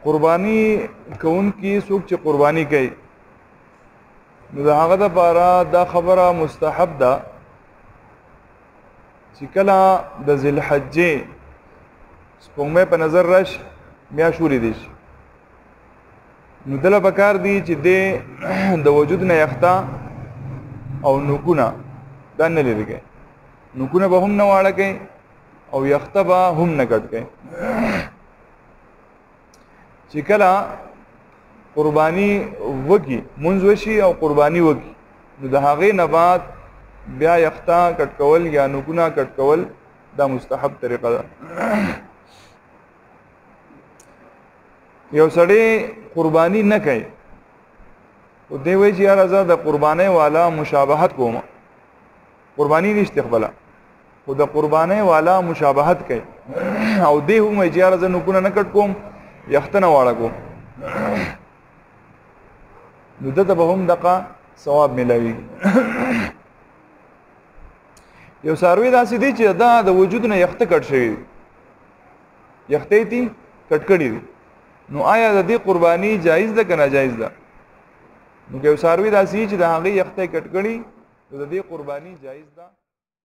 قربانی کون کی څوک چې قربانی کوي نو د هغه لپاره دا خبره مستحب ده چې کله د ذی الحجې سپوږمۍ په نظر راشي بیا شوري دي نو دله پکار دی چې د وجود نه یخته او نوکونه دا نه لري کوي نوکونه به هم نه واړه کوي او یخته به هم نه کټ کوي چې کله قربانی وکي منځ وشي او قربانی وکي نو د هغې نه بعد بیا یخته کټ کول یا نوکونه کټ کول دا مستحب طریقه ده یو سړی قربانی نه کوي او دی وایي چې یاره زه د قربانۍ والا مشابهت کوم قربانی نشته خپله خو د قربانۍ والا مشابهت کوي او دی هم وایي چې یاره زه نوکونه نه کټ کوم یخته نه واړه کوم نو دته به هم دغه ثواب میلاویږي یو څاروی داسې دی چې دا د وجود نه یخته کټ شوی دی یخته یې کټ کړي دي نو آیا د دې قربانی جایز ده که ناجایز ده نو که یو څاروی داسې چې د هغې یخته کټ کړي نو د دې قربانی جایز ده